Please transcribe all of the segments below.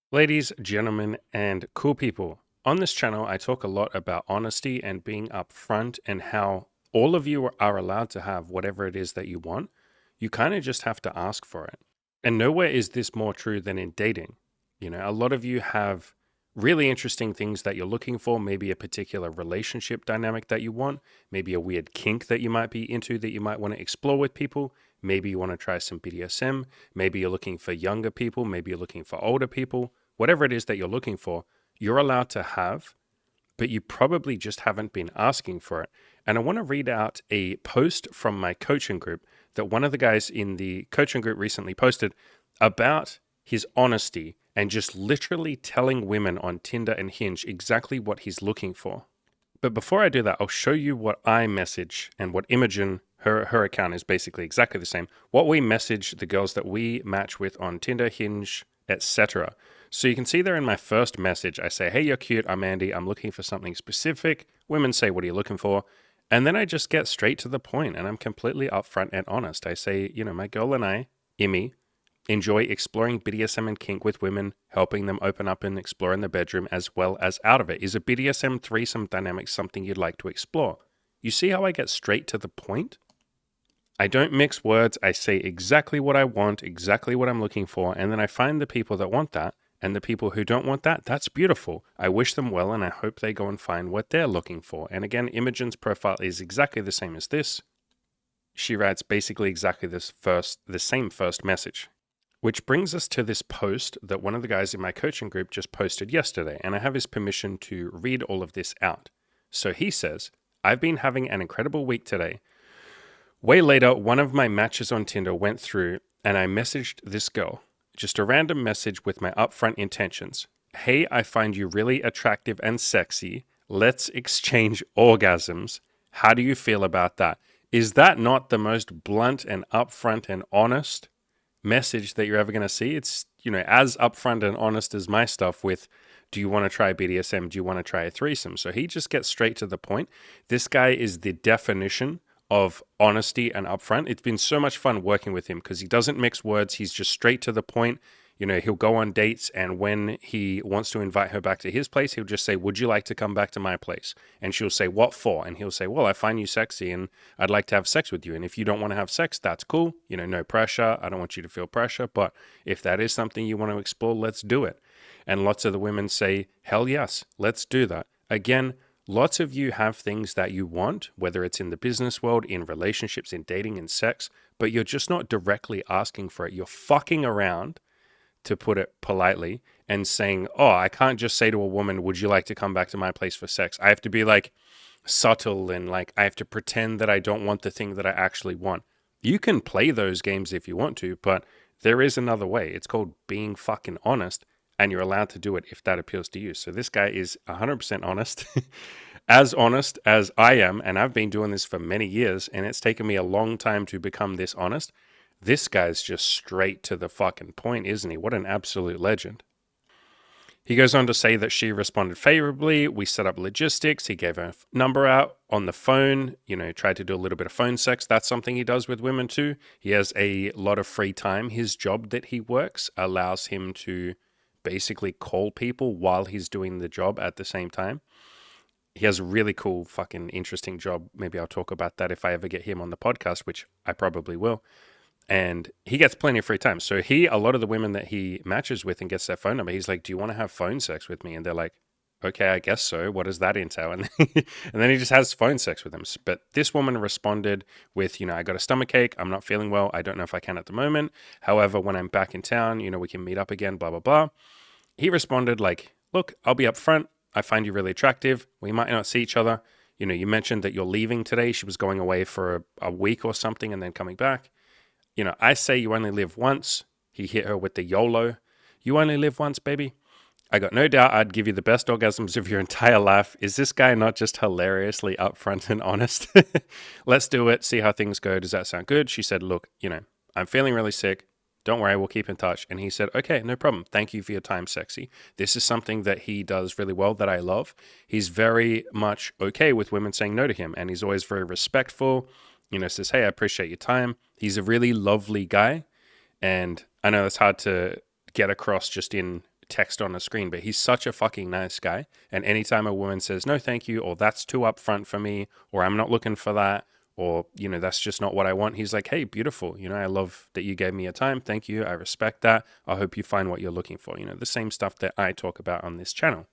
Ladies, gentlemen, and cool people. On this channel, I talk a lot about honesty and being upfront and how all of you are allowed to have whatever it is that you want. You kind of just have to ask for it. And nowhere is this more true than in dating. A lot of you have really interesting things that you're looking for, maybe a particular relationship dynamic that you want, maybe a weird kink that you might be into that you might want to explore with people. Maybe you want to try some BDSM. Maybe you're looking for younger people. Maybe you're looking for older people. Whatever it is that you're looking for, you're allowed to have, but you probably just haven't been asking for it. And I want to read out a post from my coaching group that one of the guys in the coaching group recently posted about his honesty and just literally telling women on Tinder and Hinge exactly what he's looking for. But before I do that, I'll show you what I message and what Imogen, her account is basically exactly the same. What we message the girls that we match with on Tinder, Hinge, etc. So you can see there in my first message, I say, hey, you're cute. I'm Andy. I'm looking for something specific. Women say, what are you looking for? And then I just get straight to the point and I'm completely upfront and honest. I say, my girl and I, Imi, enjoy exploring BDSM and kink with women, helping them open up and explore in the bedroom as well as out of it. Is a BDSM threesome dynamic something you'd like to explore? You see how I get straight to the point? I don't mix words. I say exactly what I want, exactly what I'm looking for, and then I find the people that want that, and the people who don't want that, that's beautiful. I wish them well, and I hope they go and find what they're looking for. And again, Imogen's profile is exactly the same as this. She writes basically exactly the same first message. Which brings us to this post that one of the guys in my coaching group just posted yesterday, and I have his permission to read all of this out. So he says, I've been having an incredible week today. Way later, one of my matches on Tinder went through, and I messaged this girl, just a random message with my upfront intentions. Hey, I find you really attractive and sexy. Let's exchange orgasms. How do you feel about that? Is that not the most blunt and upfront and honest message that you're ever going to see? It's, as upfront and honest as my stuff with, do you want to try BDSM? Do you want to try a threesome? So he just gets straight to the point. This guy is the definition of honesty and upfront. It's been so much fun working with him because he doesn't mix words. He's just straight to the point. He'll go on dates, and when he wants to invite her back to his place, he'll just say, would you like to come back to my place? And she'll say, what for? And he'll say, well, I find you sexy and I'd like to have sex with you. And if you don't want to have sex, that's cool. No pressure. I don't want you to feel pressure. But if that is something you want to explore, let's do it. And lots of the women say, hell yes, let's do that. Again, lots of you have things that you want, whether it's in the business world, in relationships, in dating, in sex, but you're just not directly asking for it. You're fucking around, to put it politely, and saying, oh, I can't just say to a woman, would you like to come back to my place for sex? I have to be like subtle and like I have to pretend that I don't want the thing that I actually want. You can play those games if you want to, but there is another way. It's called being fucking honest, and you're allowed to do it if that appeals to you. So this guy is 100% honest, as honest as I am, and I've been doing this for many years, and it's taken me a long time to become this honest. This guy's just straight to the fucking point, isn't he? What an absolute legend. He goes on to say that she responded favorably. We set up logistics. He gave her number out on the phone, tried to do a little bit of phone sex. That's something he does with women too. He has a lot of free time. His job that he works allows him to basically call people while he's doing the job at the same time. He has a really cool, fucking interesting job. Maybe I'll talk about that if I ever get him on the podcast, which I probably will. And he gets plenty of free time. So a lot of the women that he matches with and gets their phone number, he's like, do you want to have phone sex with me? And they're like, okay, I guess so. What does that entail? And then he just has phone sex with them. But this woman responded with, I got a stomachache. I'm not feeling well. I don't know if I can at the moment. However, when I'm back in town, we can meet up again, blah, blah, blah. He responded like, look, I'll be up front. I find you really attractive. We might not see each other. You mentioned that you're leaving today. She was going away for a week or something and then coming back. I say you only live once. He hit her with the YOLO. You only live once, baby. I got no doubt I'd give you the best orgasms of your entire life. Is this guy not just hilariously upfront and honest? Let's do it. See how things go. Does that sound good? She said, look, I'm feeling really sick. Don't worry, we'll keep in touch. And he said, okay, no problem. Thank you for your time, sexy. This is something that he does really well that I love. He's very much okay with women saying no to him. And he's always very respectful. Says, hey, I appreciate your time. He's a really lovely guy. And I know it's hard to get across just in text on a screen, but he's such a fucking nice guy. And anytime a woman says, no, thank you, or that's too upfront for me, or I'm not looking for that, or, that's just not what I want, he's like, hey, beautiful. I love that you gave me your time. Thank you. I respect that. I hope you find what you're looking for. The same stuff that I talk about on this channel.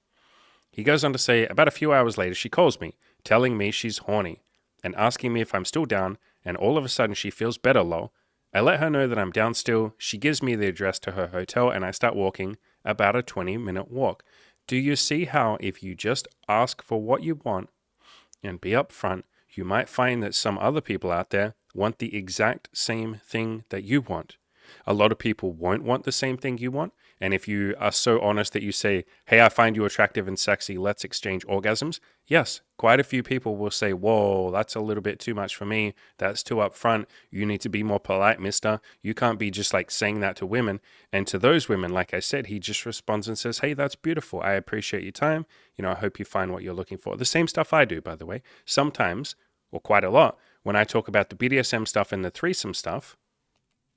He goes on to say, about a few hours later, she calls me, telling me she's horny and asking me if I'm still down, and all of a sudden she feels better, lol. I let her know that I'm down still. She gives me the address to her hotel, and I start walking, about a 20-minute walk. Do you see how if you just ask for what you want and be upfront, you might find that some other people out there want the exact same thing that you want? A lot of people won't want the same thing you want. And if you are so honest that you say, hey, I find you attractive and sexy, let's exchange orgasms. Yes, quite a few people will say, whoa, that's a little bit too much for me. That's too upfront. You need to be more polite, mister. You can't be just like saying that to women. And to those women, like I said, he just responds and says, hey, that's beautiful. I appreciate your time. I hope you find what you're looking for. The same stuff I do, by the way. Sometimes, or quite a lot, when I talk about the BDSM stuff and the threesome stuff,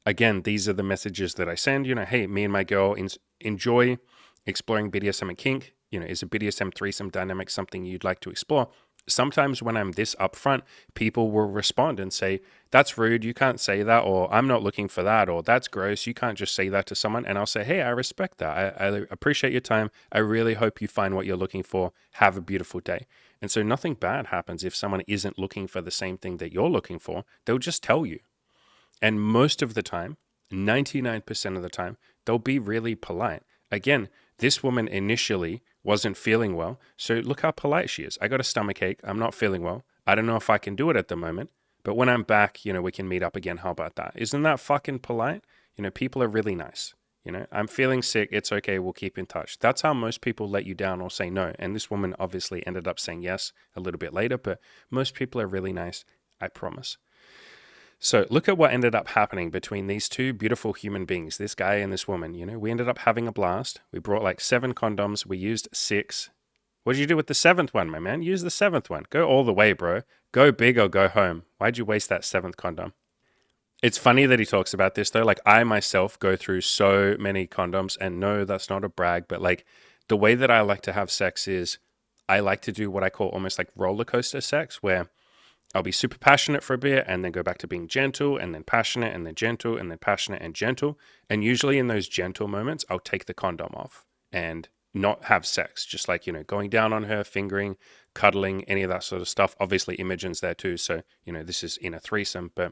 again, these are the messages that I send. Hey, me and my girl enjoy exploring BDSM and kink. Is a BDSM threesome dynamic something you'd like to explore? Sometimes when I'm this upfront, people will respond and say, that's rude, you can't say that, or I'm not looking for that, or that's gross, you can't just say that to someone. And I'll say, hey, I respect that. I appreciate your time. I really hope you find what you're looking for. Have a beautiful day. And so nothing bad happens if someone isn't looking for the same thing that you're looking for. They'll just tell you. And most of the time, 99% of the time, they'll be really polite. Again, this woman initially wasn't feeling well, so look how polite she is. I got a stomachache. I'm not feeling well. I don't know if I can do it at the moment, but when I'm back, we can meet up again. How about that? Isn't that fucking polite? People are really nice. I'm feeling sick. It's okay. We'll keep in touch. That's how most people let you down or say no. And this woman obviously ended up saying yes a little bit later, but most people are really nice. I promise. So look at what ended up happening between these two beautiful human beings, this guy and this woman. We ended up having a blast. We brought like 7 condoms. We used 6. What did you do with the 7th one, my man? Use the 7th one. Go all the way, bro. Go big or go home. Why'd you waste that 7th condom? It's funny that he talks about this though. Like I myself go through so many condoms, and no, that's not a brag, but like the way that I like to have sex is I like to do what I call almost like roller coaster sex, where I'll be super passionate for a bit and then go back to being gentle and then passionate and then gentle and then passionate and gentle. And usually in those gentle moments, I'll take the condom off and not have sex. Just like, going down on her, fingering, cuddling, any of that sort of stuff. Obviously Imogen's there too. So, this is in a threesome, but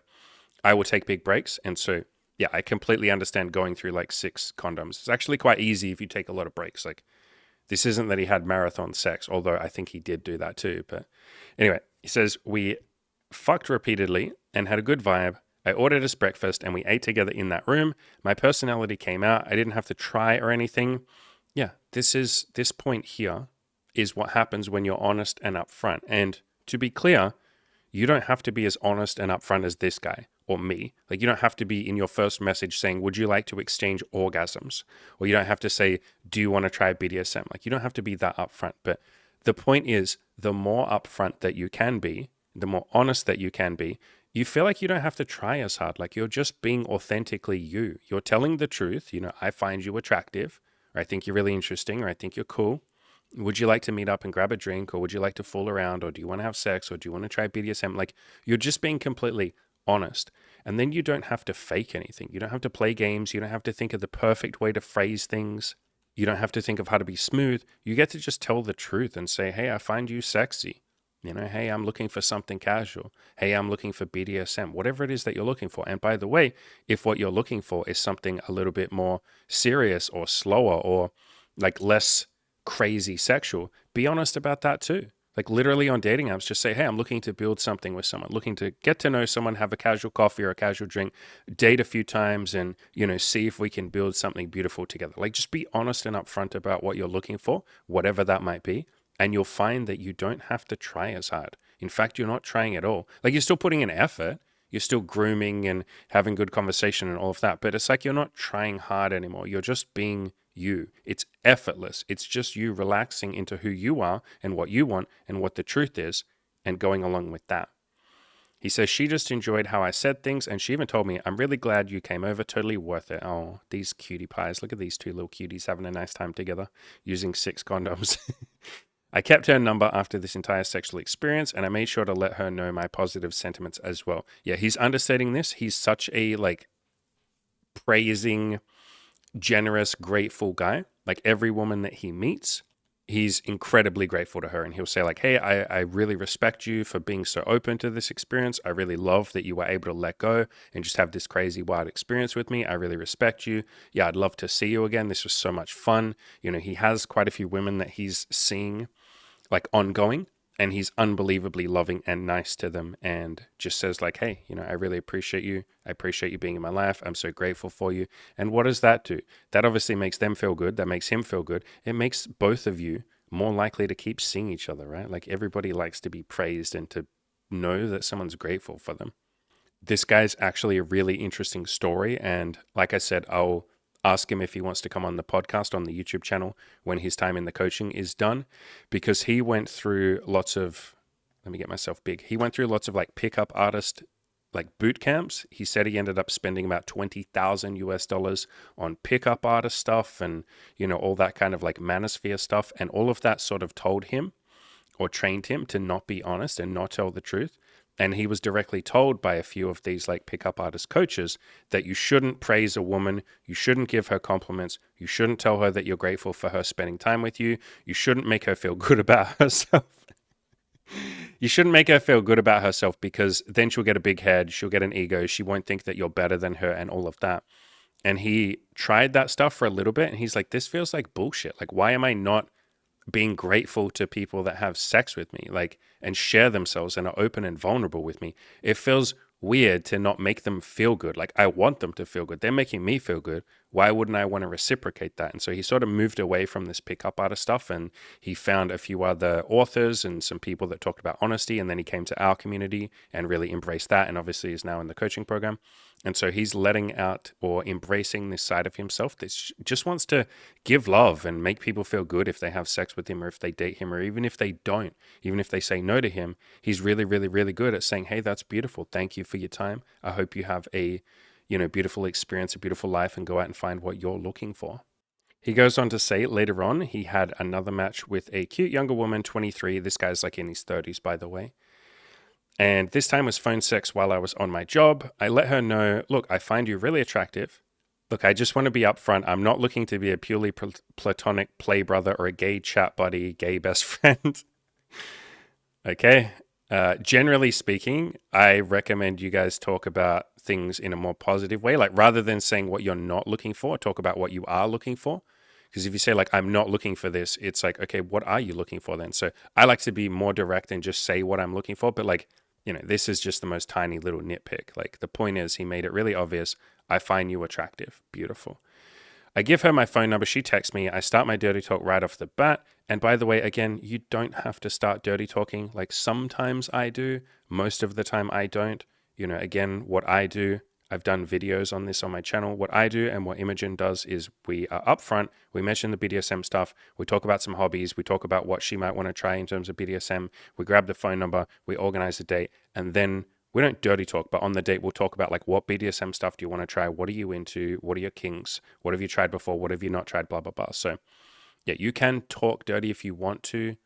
I will take big breaks. And so, yeah, I completely understand going through like 6 condoms. It's actually quite easy if you take a lot of breaks. Like this isn't that he had marathon sex, although I think he did do that too. But anyway, he says, we fucked repeatedly and had a good vibe. I ordered us breakfast and we ate together in that room. My personality came out. I didn't have to try or anything. Yeah, this point here is what happens when you're honest and upfront. And to be clear, you don't have to be as honest and upfront as this guy or me. Like you don't have to be in your first message saying, would you like to exchange orgasms? Or you don't have to say, do you want to try BDSM? Like you don't have to be that upfront. But the point is, the more upfront that you can be, the more honest that you can be, you feel like you don't have to try as hard. Like you're just being authentically you. You're telling the truth. I find you attractive, or I think you're really interesting, or I think you're cool. Would you like to meet up and grab a drink, or would you like to fool around, or do you want to have sex, or do you want to try BDSM? Like you're just being completely honest. And then you don't have to fake anything. You don't have to play games. You don't have to think of the perfect way to phrase things. You don't have to think of how to be smooth. You get to just tell the truth and say, hey, I find you sexy. Hey, I'm looking for something casual. Hey, I'm looking for BDSM, whatever it is that you're looking for. And by the way, if what you're looking for is something a little bit more serious or slower or like less crazy sexual, be honest about that too. Like literally on dating apps, just say, hey, I'm looking to build something with someone, looking to get to know someone, have a casual coffee or a casual drink, date a few times and, see if we can build something beautiful together. Like just be honest and upfront about what you're looking for, whatever that might be. And you'll find that you don't have to try as hard. In fact, you're not trying at all. Like you're still putting in effort. You're still grooming and having good conversation and all of that. But it's like you're not trying hard anymore. You're just being you. It's effortless. It's just you relaxing into who you are and what you want and what the truth is and going along with that. He says, she just enjoyed how I said things, and she even told me, I'm really glad you came over, totally worth it. Oh, these cutie pies. Look at these two little cuties having a nice time together using 6 condoms. I kept her number after this entire sexual experience, and I made sure to let her know my positive sentiments as well. Yeah, he's understating this. He's such a, like, praising, generous, grateful guy. Like, every woman that he meets, he's incredibly grateful to her, and he'll say, like, hey, I really respect you for being so open to this experience. I really love that you were able to let go and just have this crazy wild experience with me. I really respect you. Yeah, I'd love to see you again. This was so much fun. You know, he has quite a few women that he's seeing, like, ongoing, and he's unbelievably loving and nice to them, and just says, like, hey, you know, I really appreciate you. I appreciate you being in my life. I'm so grateful for you. And what does that do? That obviously makes them feel good. That makes him feel good. It makes both of you more likely to keep seeing each other, right? Like, everybody likes to be praised and to know that someone's grateful for them. This guy's actually a really interesting story, and like I said, I'll ask him if he wants to come on the podcast on the YouTube channel when his time in the coaching is done, because he went through lots of, let me get myself big. He went through lots of, like, pickup artist, like, boot camps. He said he ended up spending about 20,000 US dollars on pickup artist stuff and, you know, all that kind of, like, manosphere stuff. And all of that sort of told him, or trained him, to not be honest and not tell the truth. And he was directly told by a few of these, like, pickup artist coaches that you shouldn't praise a woman, you shouldn't give her compliments, you shouldn't tell her that you're grateful for her spending time with you, you shouldn't make her feel good about herself. You shouldn't make her feel good about herself, because then she'll get a big head, she'll get an ego, she won't think that you're better than her and all of that. And he tried that stuff for a little bit, and he's like, this feels like bullshit. Like, why am I not being grateful to people that have sex with me, like, and share themselves and are open and vulnerable with me? It feels weird to not make them feel good. Like, I want them to feel good. They're making me feel good. Why wouldn't I want to reciprocate that? And so he sort of moved away from this pickup artist stuff, and he found a few other authors and some people that talked about honesty. And then he came to our community and really embraced that, and obviously is now in the coaching program. And so he's letting out, or embracing, this side of himself that just wants to give love and make people feel good if they have sex with him, or if they date him, or even if they don't, even if they say no to him. He's really, really, really good at saying, hey, that's beautiful. Thank you for your time. I hope you have a, you know, beautiful experience, a beautiful life, and go out and find what you're looking for. He goes on to say later on, he had another match with a cute younger woman, 23. This guy's like in his 30s, by the way. And this time was phone sex while I was on my job. I let her know, look, I find you really attractive. Look, I just want to be upfront. I'm not looking to be a purely platonic play brother or a gay chat buddy, gay best friend. Okay. Generally speaking, I recommend you guys talk about things in a more positive way. Like, rather than saying what you're not looking for, talk about what you are looking for. Because if you say, like, I'm not looking for this, it's like, okay, what are you looking for then? So I like to be more direct and just say what I'm looking for. But, like, you know, this is just the most tiny little nitpick. Like, the point is, he made it really obvious. I find you attractive. Beautiful. I give her my phone number. She texts me. I start my dirty talk right off the bat. And by the way, again, you don't have to start dirty talking. Like, sometimes I do. Most of the time I don't. You know, again, what I do, I've done videos on this on my channel. What I do and what Imogen does is we are upfront. We mention the BDSM stuff. We talk about some hobbies. We talk about what she might want to try in terms of BDSM. We grab the phone number. We organize a date. And then we don't dirty talk, but on the date, we'll talk about, like, what BDSM stuff do you want to try? What are you into? What are your kinks? What have you tried before? What have you not tried? Blah, blah, blah. So yeah, you can talk dirty if you want to.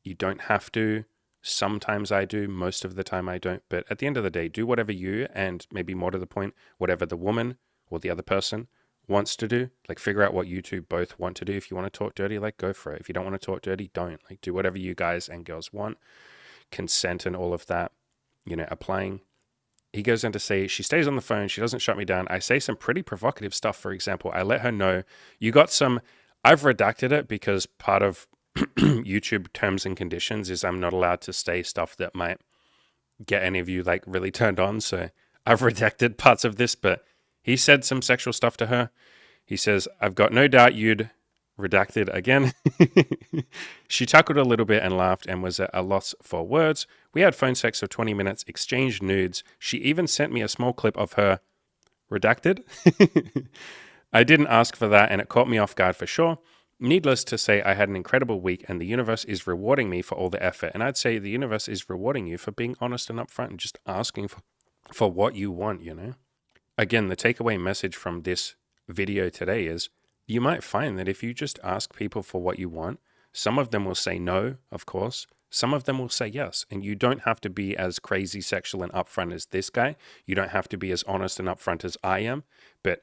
You don't have to. Sometimes I do. Most of the time I don't. But at the end of the day, do whatever you, and maybe more to the point, whatever the woman or the other person wants to do. Like, figure out what you two both want to do. If you want to talk dirty, like, go for it. If you don't want to talk dirty, don't. Like, do whatever you guys and girls want. Consent and all of that, you know, applying. He goes on to say, she stays on the phone. She doesn't shut me down. I say some pretty provocative stuff. For example, I let her know, you got some, I've redacted it because part of YouTube terms and conditions is I'm not allowed to say stuff that might get any of you, like, really turned on. So I've redacted parts of this, but he said some sexual stuff to her. He says, I've got no doubt you'd, redacted again. She chuckled a little bit and laughed and was at a loss for words. We had phone sex for 20 minutes, exchanged nudes. She even sent me a small clip of her, redacted. I didn't ask for that, and it caught me off guard for sure. Needless to say, I had an incredible week and the universe is rewarding me for all the effort. And I'd say the universe is rewarding you for being honest and upfront and just asking for what you want, you know? Again, the takeaway message from this video today is you might find that if you just ask people for what you want, some of them will say no, of course. Some of them will say yes. And you don't have to be as crazy sexual and upfront as this guy. You don't have to be as honest and upfront as I am. But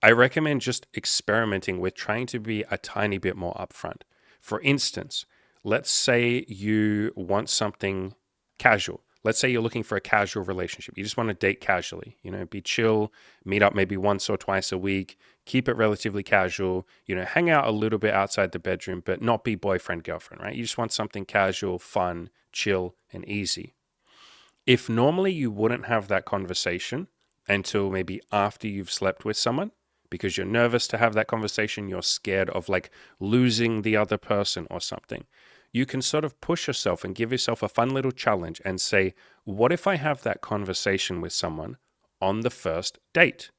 I recommend just experimenting with trying to be a tiny bit more upfront. For instance, let's say you want something casual. Let's say you're looking for a casual relationship. You just want to date casually, be chill, meet up maybe once or twice a week, keep it relatively casual, hang out a little bit outside the bedroom, but not be boyfriend, girlfriend, right? You just want something casual, fun, chill, and easy. If normally you wouldn't have that conversation until maybe after you've slept with someone, because you're nervous to have that conversation, you're scared of like losing the other person or something, you can sort of push yourself and give yourself a fun little challenge and say, what if I have that conversation with someone on the first date?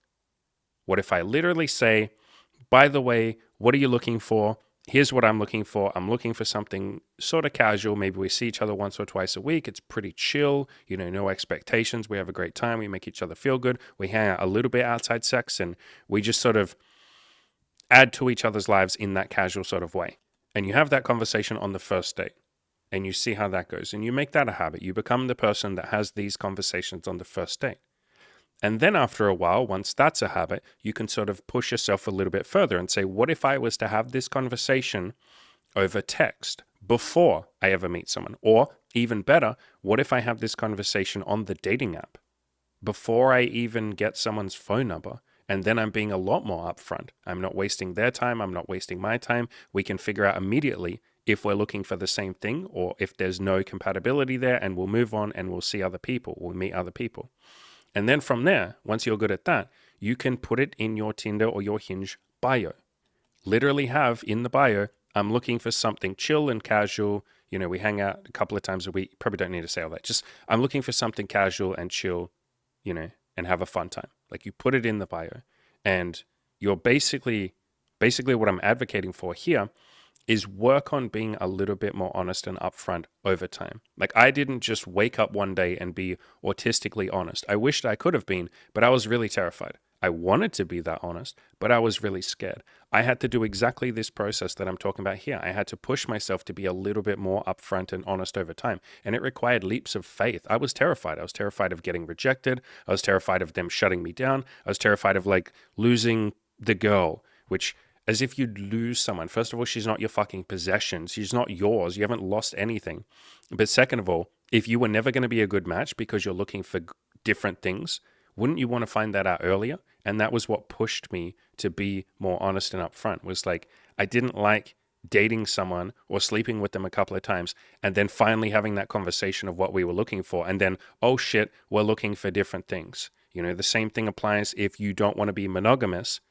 What if I literally say, by the way, what are you looking for? Here's what I'm looking for. I'm looking for something sort of casual. Maybe we see each other once or twice a week. It's pretty chill, no expectations. We have a great time. We make each other feel good. We hang out a little bit outside sex and we just sort of add to each other's lives in that casual sort of way. And you have that conversation on the first date and you see how that goes. And you make that a habit. You become the person that has these conversations on the first date. And then after a while, once that's a habit, you can sort of push yourself a little bit further and say, what if I was to have this conversation over text before I ever meet someone? Or even better, what if I have this conversation on the dating app before I even get someone's phone number? And then I'm being a lot more upfront. I'm not wasting their time. I'm not wasting my time. We can figure out immediately if we're looking for the same thing or if there's no compatibility there, and we'll move on and we'll see other people. We'll meet other people. And then from there, once you're good at that, you can put it in your Tinder or your Hinge bio. Literally have in the bio, I'm looking for something chill and casual. We hang out a couple of times a week. Probably don't need to say all that. Just, I'm looking for something casual and chill, and have a fun time. Like you put it in the bio. And you're basically what I'm advocating for here is work on being a little bit more honest and upfront over time. Like I didn't just wake up one day and be autistically honest. I wished I could have been, but I was really terrified. I wanted to be that honest, but I was really scared. I had to do exactly this process that I'm talking about here. I had to push myself to be a little bit more upfront and honest over time. And it required leaps of faith. I was terrified. I was terrified of getting rejected. I was terrified of them shutting me down. I was terrified of like losing the girl, which, as if you'd lose someone. First of all, she's not your fucking possession. She's not yours. You haven't lost anything. But second of all, if you were never going to be a good match because you're looking for different things, wouldn't you want to find that out earlier? And that was what pushed me to be more honest and upfront, was like, I didn't like dating someone or sleeping with them a couple of times and then finally having that conversation of what we were looking for. And then, oh shit, we're looking for different things. The same thing applies if you don't want to be monogamous.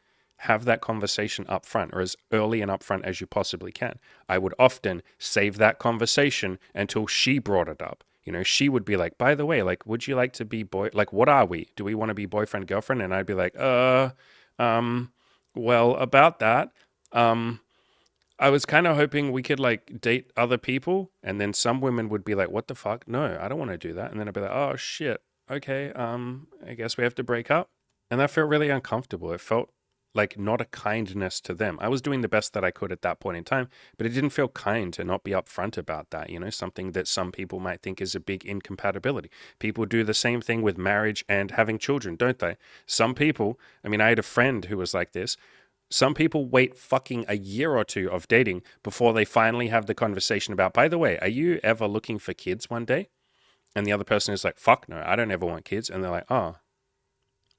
Have that conversation up front, or as early and upfront as you possibly can. I would often save that conversation until she brought it up. She would be like, by the way, like, would you like to be what are we? Do we want to be boyfriend, girlfriend? And I'd be like, well, about that, I was kind of hoping we could like date other people. And then some women would be like, what the fuck? No, I don't want to do that. And then I'd be like, oh shit. Okay. I guess we have to break up. And that felt really uncomfortable. It felt like not a kindness to them. I was doing the best that I could at that point in time, but it didn't feel kind to not be upfront about that, something that some people might think is a big incompatibility. People do the same thing with marriage and having children, don't they? Some people, I had a friend who was like this. Some people wait fucking a year or two of dating before they finally have the conversation about, by the way, are you ever looking for kids one day? And the other person is like, fuck no, I don't ever want kids. And they're like, oh,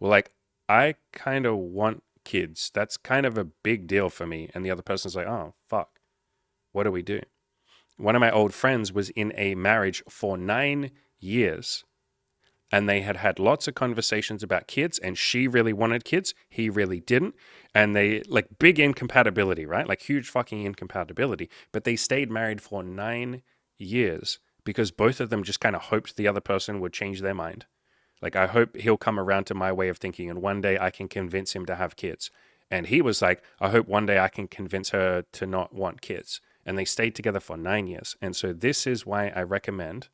well, like, I kind of want kids. That's kind of a big deal for me. And the other person's like, oh, fuck. What do we do? One of my old friends was in a marriage for 9 years. And they had had lots of conversations about kids. And she really wanted kids. He really didn't. And they, like, big incompatibility, right? Like, huge fucking incompatibility. But they stayed married for 9 years because both of them just kind of hoped the other person would change their mind. Like, I hope he'll come around to my way of thinking and one day I can convince him to have kids. And he was like, I hope one day I can convince her to not want kids. And they stayed together for 9 years. And so this is why I recommend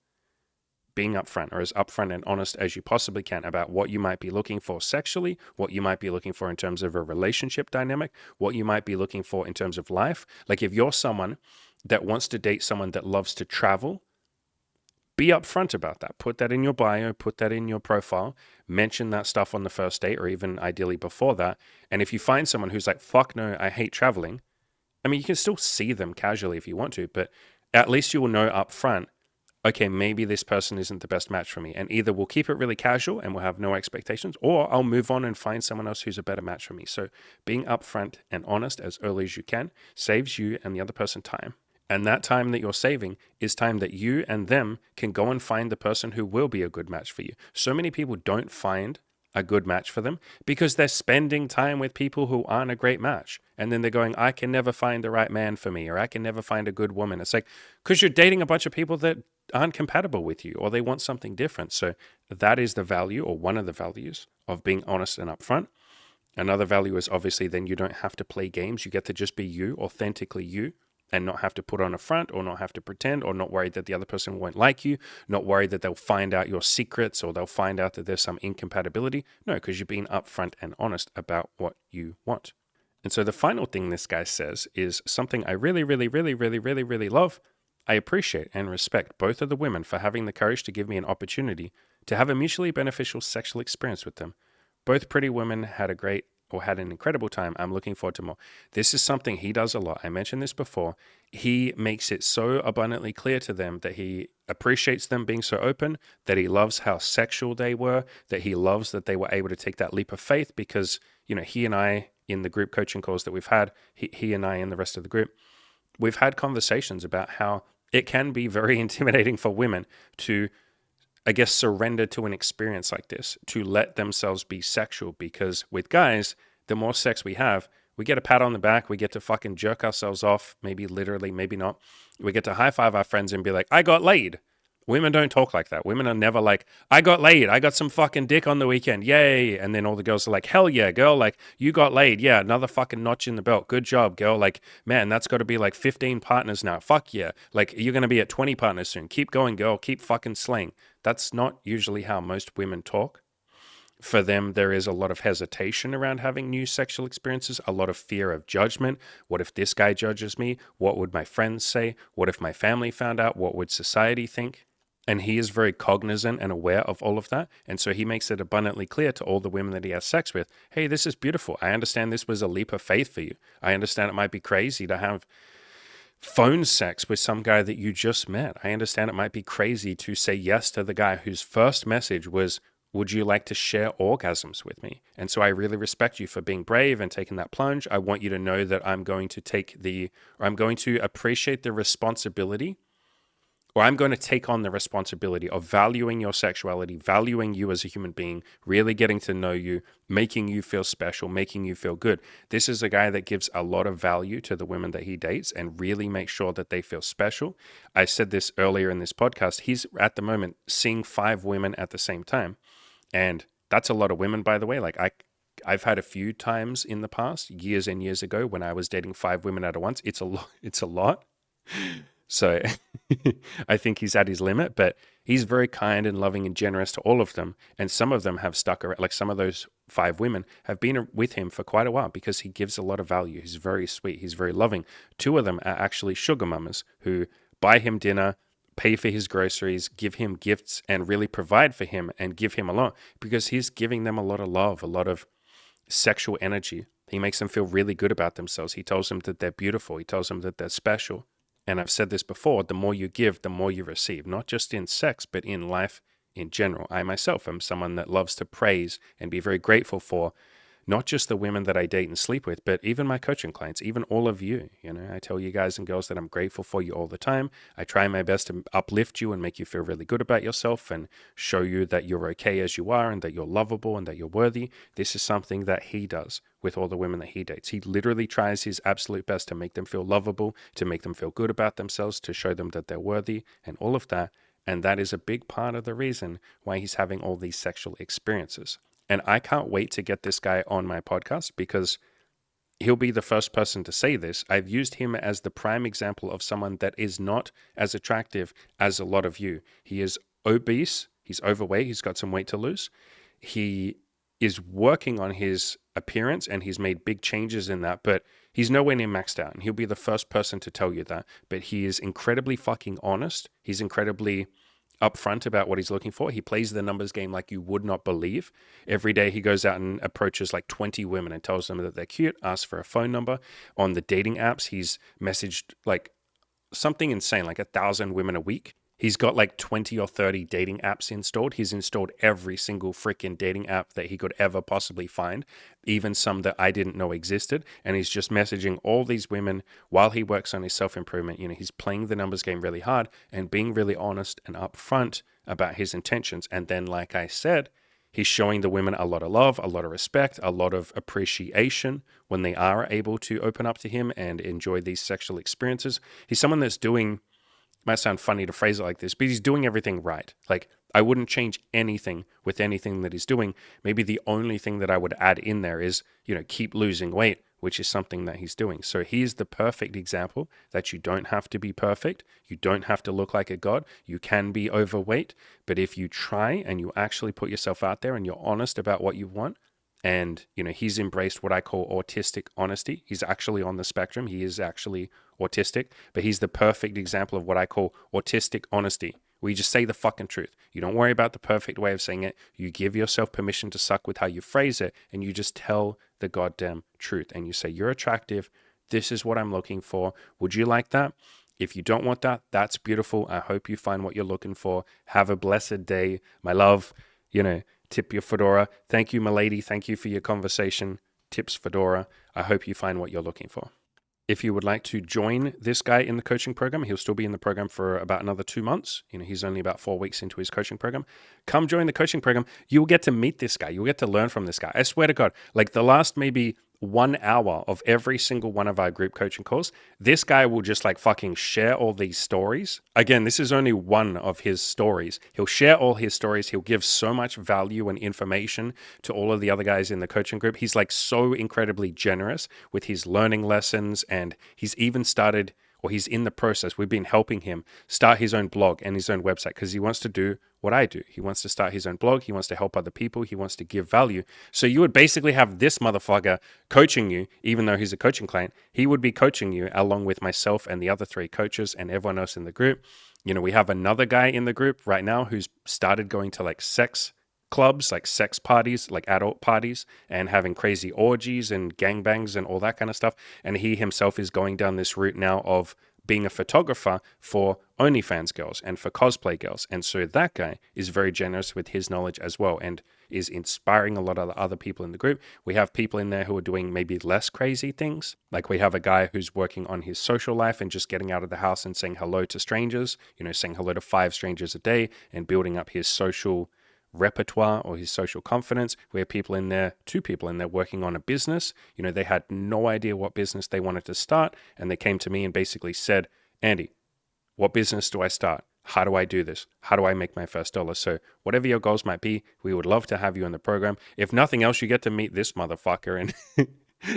being upfront, or as upfront and honest as you possibly can, about what you might be looking for sexually, what you might be looking for in terms of a relationship dynamic, what you might be looking for in terms of life. Like if you're someone that wants to date someone that loves to travel, be upfront about that. Put that in your bio, put that in your profile, mention that stuff on the first date, or even ideally before that. And if you find someone who's like, fuck no, I hate traveling, I mean, you can still see them casually if you want to, but at least you will know upfront, okay, maybe this person isn't the best match for me. And either we'll keep it really casual and we'll have no expectations, or I'll move on and find someone else who's a better match for me. So being upfront and honest as early as you can saves you and the other person time. And that time that you're saving is time that you and them can go and find the person who will be a good match for you. So many people don't find a good match for them because they're spending time with people who aren't a great match. And then they're going, I can never find the right man for me, or I can never find a good woman. It's like, because you're dating a bunch of people that aren't compatible with you, or they want something different. So that is the value, or one of the values, of being honest and upfront. Another value is obviously then you don't have to play games. You get to just be you, authentically you, and not have to put on a front, or not have to pretend, or not worry that the other person won't like you, not worry that they'll find out your secrets, or they'll find out that there's some incompatibility. No, because you're being upfront and honest about what you want. And so the final thing this guy says is something I really, really, really, really, really, really love. I appreciate and respect both of the women for having the courage to give me an opportunity to have a mutually beneficial sexual experience with them. Both pretty women had an incredible time. I'm looking forward to more. This is something he does a lot. I mentioned this before. He makes it so abundantly clear to them that he appreciates them being so open, that he loves how sexual they were, that he loves that they were able to take that leap of faith because, he and I, in the group coaching calls that we've had, he and I and the rest of the group, we've had conversations about how it can be very intimidating for women to, I guess, surrender to an experience like this, to let themselves be sexual. Because with guys, the more sex we have, we get a pat on the back, we get to fucking jerk ourselves off, maybe literally, maybe not. We get to high five our friends and be like, I got laid. Women don't talk like that. Women are never like, I got laid. I got some fucking dick on the weekend. Yay. And then all the girls are like, hell yeah, girl. Like, you got laid. Yeah, another fucking notch in the belt. Good job, girl. Like, man, that's got to be like 15 partners now. Fuck yeah. Like, you're going to be at 20 partners soon. Keep going, girl. Keep fucking slaying. That's not usually how most women talk. For them, there is a lot of hesitation around having new sexual experiences, a lot of fear of judgment. What if this guy judges me? What would my friends say? What if my family found out? What would society think? And he is very cognizant and aware of all of that. And so he makes it abundantly clear to all the women that he has sex with, hey, this is beautiful. I understand this was a leap of faith for you. I understand it might be crazy to have phone sex with some guy that you just met. I understand it might be crazy to say yes to the guy whose first message was, would you like to share orgasms with me? And so I really respect you for being brave and taking that plunge. I want you to know that I'm going to appreciate the responsibility, or I'm going to take on the responsibility of valuing your sexuality, valuing you as a human being, really getting to know you, making you feel special, making you feel good. This is a guy that gives a lot of value to the women that he dates and really makes sure that they feel special. I said this earlier in this podcast. He's at the moment seeing 5 women at the same time. And that's a lot of women, by the way. Like I've had a few times in the past, years and years ago, when I was dating 5 women at once. It's a lot. It's a lot. So I think he's at his limit, but he's very kind and loving and generous to all of them. And some of them have stuck around, like some of those 5 women have been with him for quite a while because he gives a lot of value. He's very sweet. He's very loving. 2 of them are actually sugar mamas who buy him dinner, pay for his groceries, give him gifts, and really provide for him and give him a lot because he's giving them a lot of love, a lot of sexual energy. He makes them feel really good about themselves. He tells them that they're beautiful. He tells them that they're special. And I've said this before, the more you give, the more you receive, not just in sex, but in life in general. I myself am someone that loves to praise and be very grateful for not just the women that I date and sleep with, but even my coaching clients, even all of you. I tell you guys and girls that I'm grateful for you all the time. I try my best to uplift you and make you feel really good about yourself and show you that you're okay as you are and that you're lovable and that you're worthy. This is something that he does with all the women that he dates. He literally tries his absolute best to make them feel lovable, to make them feel good about themselves, to show them that they're worthy and all of that. And that is a big part of the reason why he's having all these sexual experiences. And I can't wait to get this guy on my podcast because he'll be the first person to say this. I've used him as the prime example of someone that is not as attractive as a lot of you. He is obese, he's overweight, he's got some weight to lose. He is working on his appearance and he's made big changes in that, but he's nowhere near maxed out. And he'll be the first person to tell you that. But he is incredibly fucking honest. He's incredibly upfront about what he's looking for. He plays the numbers game like you would not believe. Every day he goes out and approaches like 20 women and tells them that they're cute, asks for a phone number. On the dating apps, he's messaged like something insane, like 1,000 women a week. He's got like 20 or 30 dating apps installed. He's installed every single freaking dating app that he could ever possibly find, even some that I didn't know existed. And he's just messaging all these women while he works on his self-improvement. You know, he's playing the numbers game really hard and being really honest and upfront about his intentions. And then, like I said, he's showing the women a lot of love, a lot of respect, a lot of appreciation when they are able to open up to him and enjoy these sexual experiences. He's someone that's doing, might sound funny to phrase it like this, but he's doing everything right. Like, I wouldn't change anything with anything that he's doing. Maybe the only thing that I would add in there is, you know, keep losing weight, which is something that he's doing. So he's the perfect example that you don't have to be perfect. You don't have to look like a god. You can be overweight. But if you try and you actually put yourself out there and you're honest about what you want, and, you know, he's embraced what I call autistic honesty. He's actually on the spectrum. He is actually autistic, but he's the perfect example of what I call autistic honesty, where you just say the fucking truth. You don't worry about the perfect way of saying it. You give yourself permission to suck with how you phrase it, and you just tell the goddamn truth. And you say, you're attractive. This is what I'm looking for. Would you like that? If you don't want that, that's beautiful. I hope you find what you're looking for. Have a blessed day. My love, you know, tip your fedora. Thank you, my lady. Thank you for your conversation. Tips fedora. I hope you find what you're looking for. If you would like to join this guy in the coaching program, he'll still be in the program for about another 2 months. You know, he's only about 4 weeks into his coaching program. Come join the coaching program. You'll get to meet this guy. You'll get to learn from this guy. I swear to God, like the last maybe 1 hour of every single one of our group coaching calls, this guy will just like fucking share all these stories. Again, this is only one of his stories. He'll share all his stories. He'll give so much value and information to all of the other guys in the coaching group. He's like so incredibly generous with his learning lessons, and he's even started, or he's in the process. We've been helping him start his own blog and his own website because he wants to do what I do. He wants to start his own blog. He wants to help other people. He wants to give value. So you would basically have this motherfucker coaching you, even though he's a coaching client. He would be coaching you along with myself and the other 3 coaches and everyone else in the group. You know, we have another guy in the group right now who's started going to like sex clubs, like sex parties, like adult parties, and having crazy orgies and gangbangs and all that kind of stuff. And he himself is going down this route now of being a photographer for OnlyFans girls and for cosplay girls. And so that guy is very generous with his knowledge as well and is inspiring a lot of the other people in the group. We have people in there who are doing maybe less crazy things. Like we have a guy who's working on his social life and just getting out of the house and saying hello to strangers, you know, saying hello to 5 strangers a day and building up his social repertoire or his social confidence. We have people in there, 2 people in there working on a business. You know, they had no idea what business they wanted to start. And they came to me and basically said, Andy, what business do I start? How do I do this? How do I make my first dollar? So whatever your goals might be, we would love to have you in the program. If nothing else, you get to meet this motherfucker and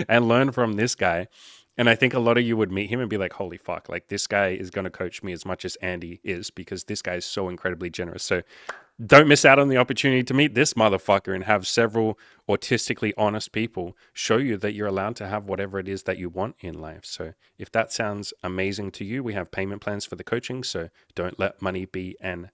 and learn from this guy. And I think a lot of you would meet him and be like, holy fuck, like this guy is going to coach me as much as Andy is, because this guy is so incredibly generous. So don't miss out on the opportunity to meet this motherfucker and have several autistically honest people show you that you're allowed to have whatever it is that you want in life. So if that sounds amazing to you, we have payment plans for the coaching. So don't let money be an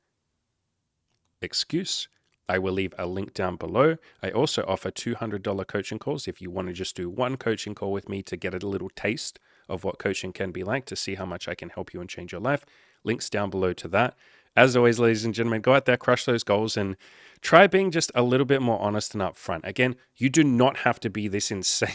excuse. I will leave a link down below. I also offer $200 coaching calls if you want to just do one coaching call with me to get a little taste of what coaching can be like, to see how much I can help you and change your life. Links down below to that. As always, ladies and gentlemen, go out there, crush those goals, and try being just a little bit more honest and upfront. Again, you do not have to be this insane.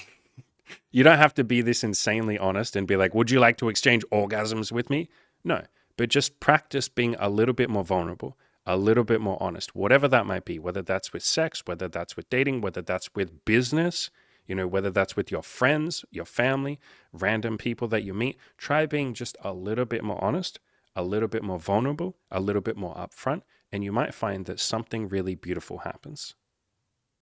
You don't have to be this insanely honest and be like, would you like to exchange orgasms with me? No, but just practice being a little bit more vulnerable, a little bit more honest, whatever that might be, whether that's with sex, whether that's with dating, whether that's with business, you know, whether that's with your friends, your family, random people that you meet. Try being just a little bit more honest, a little bit more vulnerable, a little bit more upfront, and you might find that something really beautiful happens.